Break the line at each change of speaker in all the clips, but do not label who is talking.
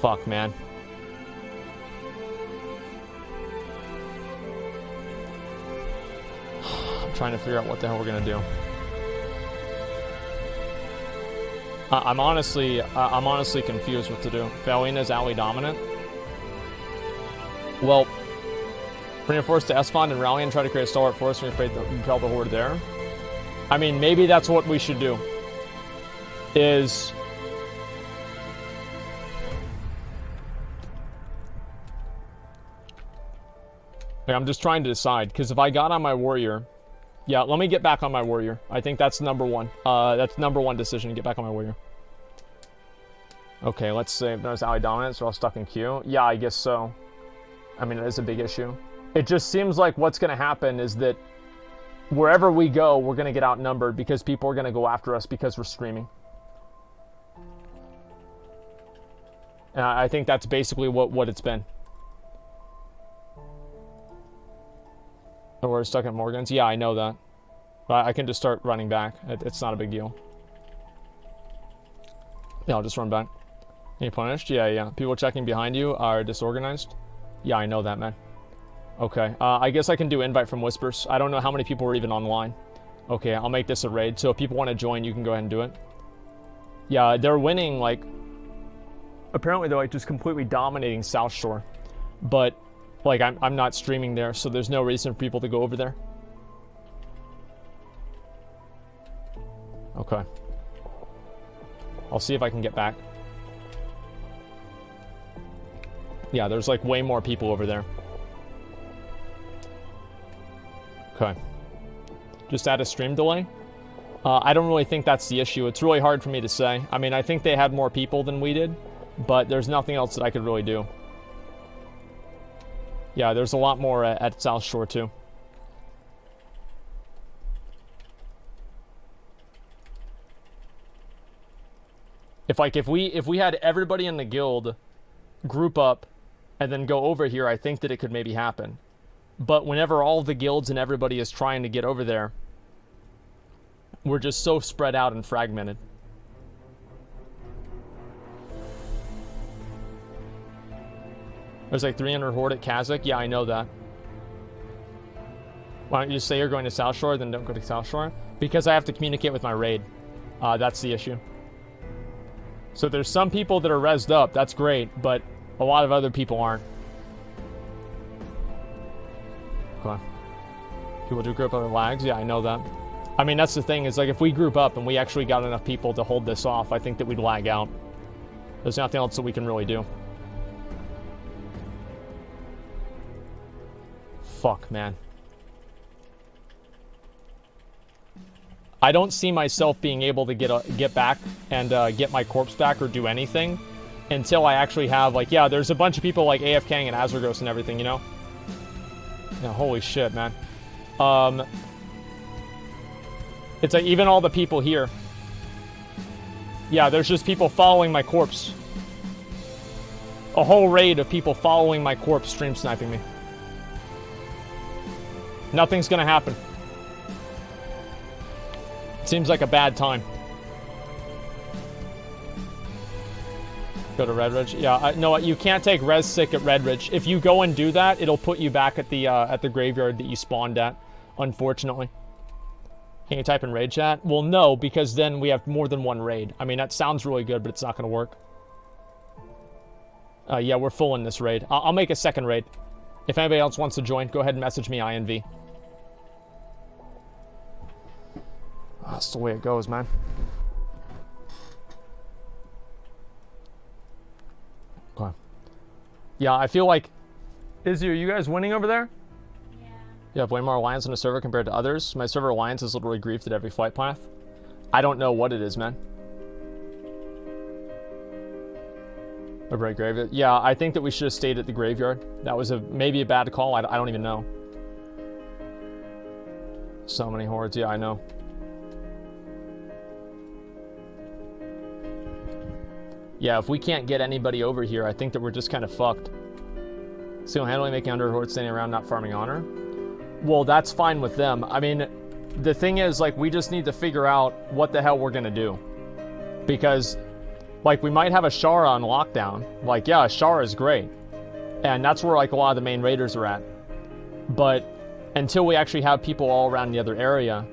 Fuck, man. I'm trying to figure out what the hell we're gonna do. I'm honestly confused what to do. Valina's ally dominant. Well, bring a force to Esfond and rally and try to create a stalwart force and repel the horde there. I mean, maybe that's what we should do. Is... Like, I'm just trying to decide, because if I got on my warrior... Yeah, let me get back on my warrior. I think that's number one. That's number one decision, to get back on my warrior. Okay, let's say there's ally dominance, we're all stuck in queue. Yeah, I guess so. I mean, it is a big issue. It just seems like what's going to happen is that wherever we go, we're going to get outnumbered because people are going to go after us because we're streaming. And I think that's basically what it's been. Oh, we're stuck at Morgan's? Yeah, I know that. But I can just start running back. It's not a big deal. Yeah, I'll just run back. Are you punished? Yeah. People checking behind you are disorganized? Yeah, I know that, man. Okay, I guess I can do invite from Whispers. I don't know how many people are even online. Okay, I'll make this a raid. So if people want to join, you can go ahead and do it. Yeah, they're winning, like... Apparently they're, like, just completely dominating South Shore. But... Like, I'm not streaming there, so there's no reason for people to go over there. Okay. I'll see if I can get back. Yeah, there's, like, way more people over there. Okay. Just add a stream delay? I don't really think that's the issue. It's really hard for me to say. I mean, I think they had more people than we did, but there's nothing else that I could really do. Yeah, there's a lot more at South Shore, too. If we had everybody in the guild group up and then go over here, I think that it could maybe happen. But whenever all the guilds and everybody is trying to get over there, we're just so spread out and fragmented. There's like 300 horde at Kazakh. Yeah, I know that. Why don't you just say you're going to South Shore, then don't go to South Shore? Because I have to communicate with my raid. That's the issue. So there's some people that are rezzed up. That's great, but a lot of other people aren't. Okay. People do group up with lags. Yeah, I know that. I mean, that's the thing, is like if we group up and we actually got enough people to hold this off, I think that we'd lag out. There's nothing else that we can really do. Fuck, man. I don't see myself being able to get back and get my corpse back or do anything until I actually have, like, yeah, there's a bunch of people like AFKing and Azergos and everything, you know? Yeah, holy shit, man. It's like even all the people here. Yeah, there's just people following my corpse. A whole raid of people following my corpse stream sniping me. Nothing's gonna happen. Seems like a bad time. Go to Red Ridge. Yeah, no, you can't take res sick at Red Ridge. If you go and do that, it'll put you back at the graveyard that you spawned at, unfortunately. Can you type in raid chat? Well, no, because then we have more than one raid. I mean, that sounds really good, but it's not gonna work. Yeah, we're full in this raid. I'll make a second raid. If anybody else wants to join, go ahead and message me INV. That's the way it goes, man. Okay. Yeah, I feel like... Izzy, are you guys winning over there? Yeah. You have way more alliance on the server compared to others. My server alliance is literally griefed at every flight path. I don't know what it is, man. A bright graveyard. Yeah, I think that we should have stayed at the graveyard. That was maybe a bad call. I don't even know. So many hordes. Yeah, I know. Yeah, if we can't get anybody over here, I think that we're just kind of fucked. Single-handedly making under horde standing around not farming honor. Well, that's fine with them. I mean, the thing is, like, we just need to figure out what the hell we're gonna do. Because Like, we might have a Shara on lockdown. Like, yeah, Shara is great. And that's where, like, a lot of the main raiders are at. But until we actually have people all around the other area,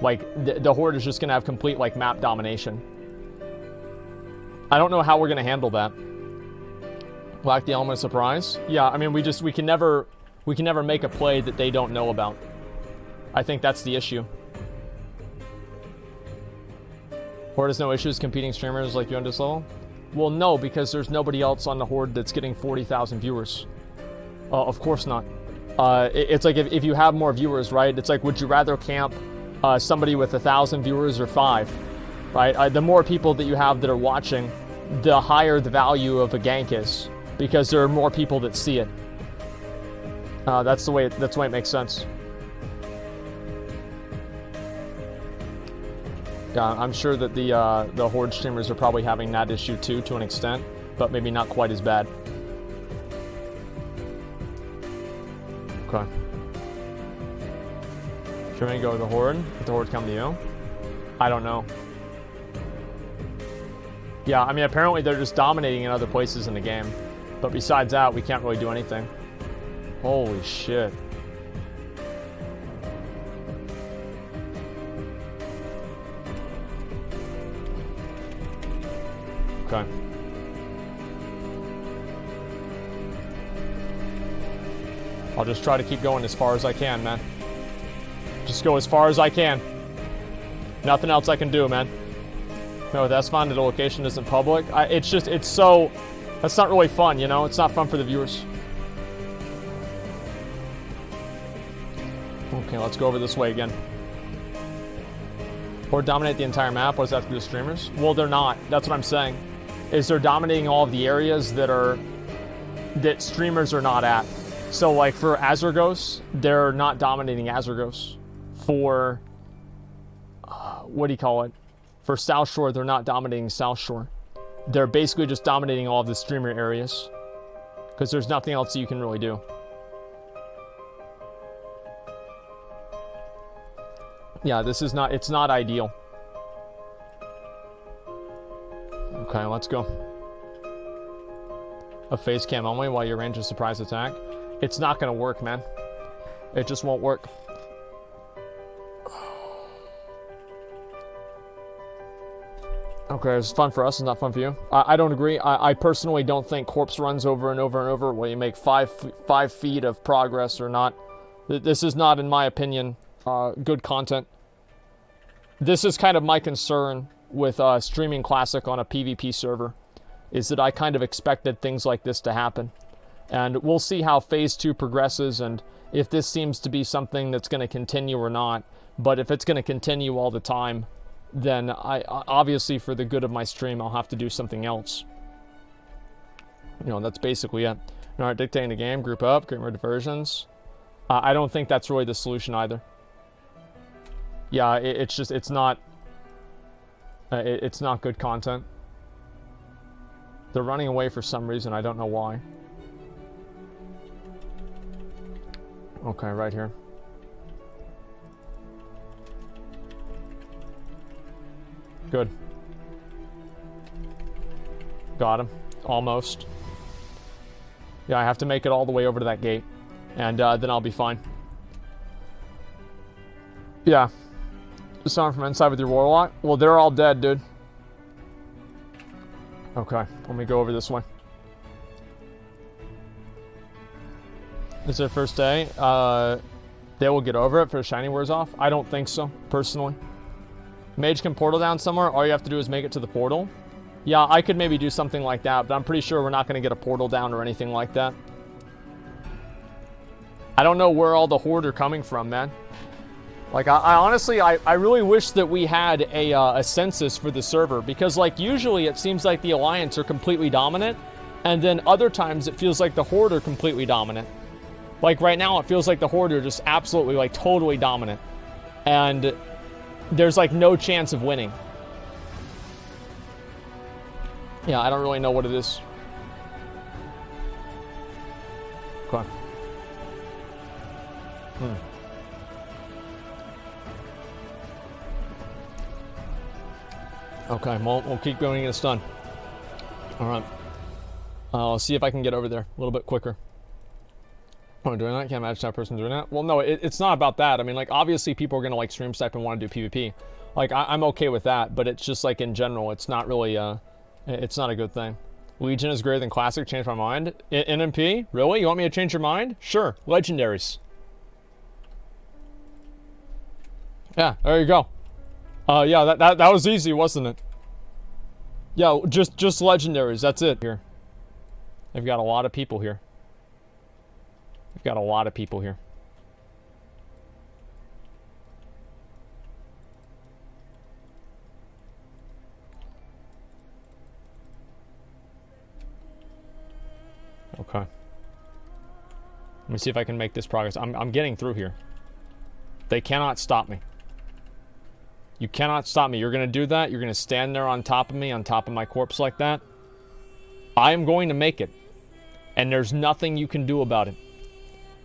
like, the Horde is just going to have complete, like, map domination. I don't know how we're going to handle that. Lack the element of surprise? Yeah, I mean, we can never make a play that they don't know about. I think that's the issue. Horde has no issues competing streamers like you on this level? Well, no, because there's nobody else on the Horde that's getting 40,000 viewers. Of course not. It's like if you have more viewers, right? It's like, would you rather camp somebody with 1,000 viewers or 5? Right? The more people that you have that are watching, the higher the value of a gank is, because there are more people that see it. That's the way it makes sense. Yeah, I'm sure that the Horde streamers are probably having that issue too, to an extent, but maybe not quite as bad. Okay. Should we go with the Horde? If the Horde come to you? I don't know. Yeah, I mean, apparently they're just dominating in other places in the game. But besides that, we can't really do anything. Holy shit. Okay. I'll just try to keep going as far as I can, man. Just go as far as I can. Nothing else I can do, man. No, that's fine. The location isn't public. It's so... That's not really fun, you know? It's not fun for the viewers. Okay, let's go over this way again. Or dominate the entire map. What does that have to do with streamers? Well, they're not. That's what I'm saying. Is they're dominating all of the areas that streamers are not at. So, like, for Azergos, they're not dominating Azergos. For... what do you call it? For South Shore, they're not dominating South Shore. They're basically just dominating all of the streamer areas. Because there's nothing else you can really do. Yeah, it's not ideal. Okay, let's go. A face cam only while you range a surprise attack. It's not gonna work, man. It just won't work. Okay, it's fun for us, it's not fun for you. I don't agree. I personally don't think corpse runs over and over and over where you make 5 feet of progress or not. This is not, in my opinion, good content. This is kind of my concern with streaming Classic on a PvP server, is that I kind of expected things like this to happen. And we'll see how Phase 2 progresses and if this seems to be something that's going to continue or not. But if it's going to continue all the time, then I obviously, for the good of my stream, I'll have to do something else. You know, that's basically it. Alright, dictating the game, group up, create more diversions. I don't think that's really the solution either. Yeah, it's not good content. They're running away for some reason, I don't know why. Okay, right here. Good. Got him. Almost. Yeah, I have to make it all the way over to that gate. And then I'll be fine. Yeah. Someone from inside with your warlock? Well, they're all dead, dude. Okay, let me go over this one. This is their first day. They will get over it for the shiny wears off? I don't think so, personally. Mage can portal down somewhere. All you have to do is make it to the portal. Yeah, I could maybe do something like that, but I'm pretty sure we're not going to get a portal down or anything like that. I don't know where all the Horde are coming from, man. Like, I honestly, I really wish that we had a census for the server, because, like, usually it seems like the Alliance are completely dominant, and then other times it feels like the Horde are completely dominant. Like, right now it feels like the Horde are just absolutely, like, totally dominant. And there's, like, no chance of winning. Yeah, I don't really know what it is. Okay. Okay, we'll keep going and get this done. Alright. I'll see if I can get over there a little bit quicker. Oh, doing that? Can't imagine that person doing that. Well, no, it's not about that. I mean, like, obviously people are going to, like, stream snipe and want to do PvP. Like, I'm okay with that, but it's just, like, in general, it's not really, it's not a good thing. Legion is greater than Classic. Change my mind. NMP? Really? You want me to change your mind? Sure. Legendaries. Yeah, there you go. Yeah, that was easy, wasn't it? Yeah, just legendaries. That's it. Here. They've got a lot of people here. They've got a lot of people here. Okay. Let me see if I can make this progress. I'm getting through here. They cannot stop me. You cannot stop me. You're going to do that? You're going to stand there on top of me, on top of my corpse like that? I am going to make it. And there's nothing you can do about it.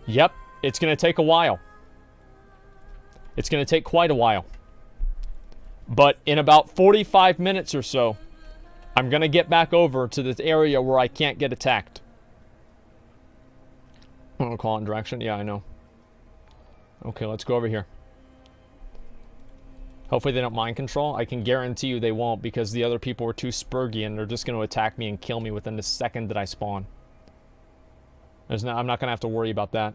Yep, it's going to take a while. It's going to take quite a while. But in about 45 minutes or so, I'm going to get back over to this area where I can't get attacked. I'm going to call it in direction. Yeah, I know. Okay, let's go over here. Hopefully they don't mind control. I can guarantee you they won't, because the other people are too spurgy and they're just going to attack me and kill me within the second that I spawn. I'm not going to have to worry about that.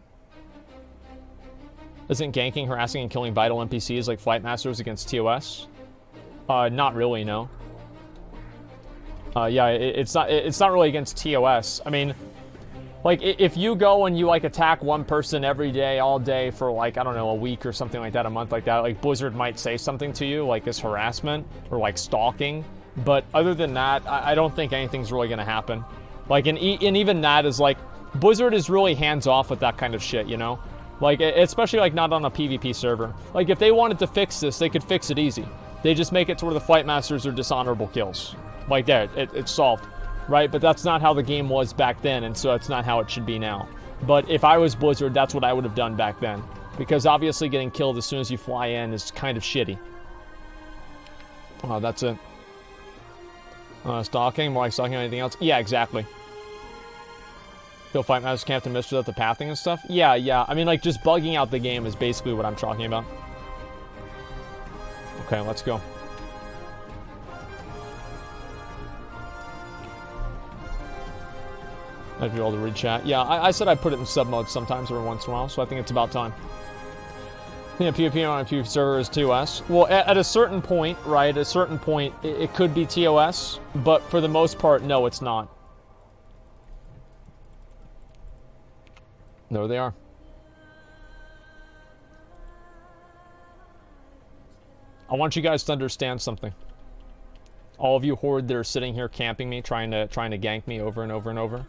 Isn't ganking, harassing, and killing vital NPCs like Flight Masters against TOS? Not really, no. Yeah, it's not really against TOS. I mean, like, if you go and you, like, attack one person every day, all day for, like, I don't know, a week or something like that, a month like that, like, Blizzard might say something to you, like, as harassment or, like, stalking. But other than that, I don't think anything's really going to happen. Like, and even that is, like, Blizzard is really hands-off with that kind of shit, you know? Like, especially, like, not on a PvP server. Like, if they wanted to fix this, they could fix it easy. They just make it to where the Flight Masters are dishonorable kills. Like, there, it's solved. Right? But that's not how the game was back then, and so that's not how it should be now. But if I was Blizzard, that's what I would have done back then. Because obviously getting killed as soon as you fly in is kind of shitty. Oh, that's it. Stalking? More like stalking or anything else? Yeah, exactly. Kill Fight Masters can't have to miss without the pathing and stuff? Yeah. I mean, like, just bugging out the game is basically what I'm talking about. Okay, let's go. I'd be able to read chat. Yeah, I said I'd put it in sub mode sometimes every once in a while, so I think it's about time. Yeah, PvP on a few servers TOS. Well, at a certain point, right, at a certain point, it could be TOS, but for the most part, no, it's not. There they are. I want you guys to understand something. All of you Horde that are sitting here camping me, trying to gank me over and over and over.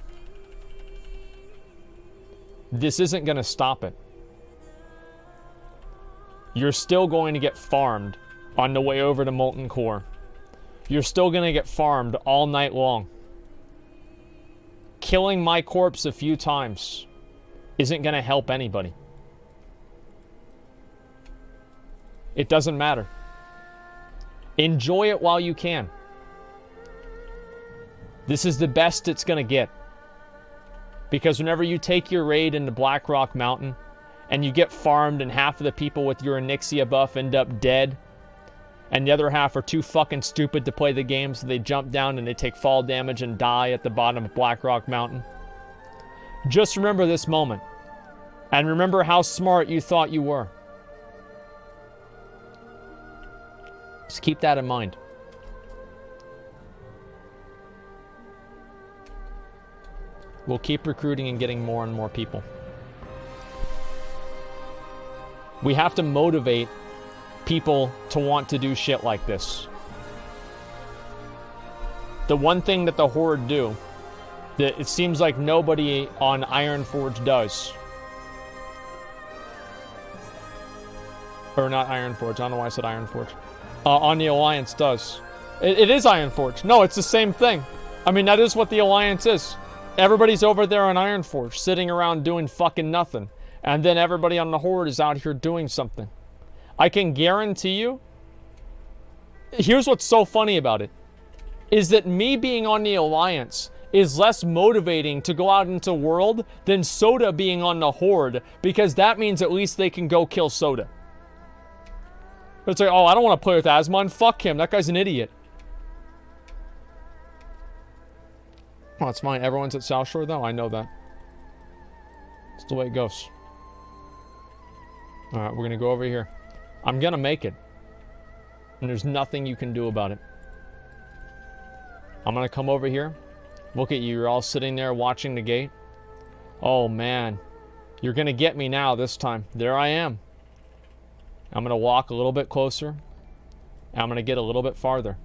This isn't going to stop it. You're still going to get farmed on the way over to Molten Core. You're still going to get farmed all night long. Killing my corpse a few times isn't going to help anybody. It doesn't matter. Enjoy it while you can. This is the best it's going to get. Because whenever you take your raid into Blackrock Mountain and you get farmed and half of the people with your Onyxia buff end up dead and the other half are too fucking stupid to play the game, so they jump down and they take fall damage and die at the bottom of Blackrock Mountain. Just remember this moment. And remember how smart you thought you were. Just keep that in mind. We'll keep recruiting and getting more and more people. We have to motivate people to want to do shit like this. The one thing that the Horde do, that it seems like nobody on Ironforge does. Or not Ironforge, I don't know why I said Ironforge. On the Alliance does. It is Ironforge. No, it's the same thing. I mean, that is what the Alliance is. Everybody's over there on Ironforge, sitting around doing fucking nothing. And then everybody on the Horde is out here doing something. I can guarantee you... Here's what's so funny about it. is that me being on the Alliance is less motivating to go out into world than Soda being on the Horde, because that means at least they can go kill Soda. It's like, oh, I don't want to play with Asmon. Fuck him. That guy's an idiot. Oh, it's fine. Everyone's at South Shore, though. I know that. It's the way it goes. Alright, we're going to go over here. I'm going to make it. And there's nothing you can do about it. I'm going to come over here. Look at you. You're all sitting there watching the gate. Oh, man. You're going to get me now this time. There I am. I'm going to walk a little bit closer. And I'm going to get a little bit farther.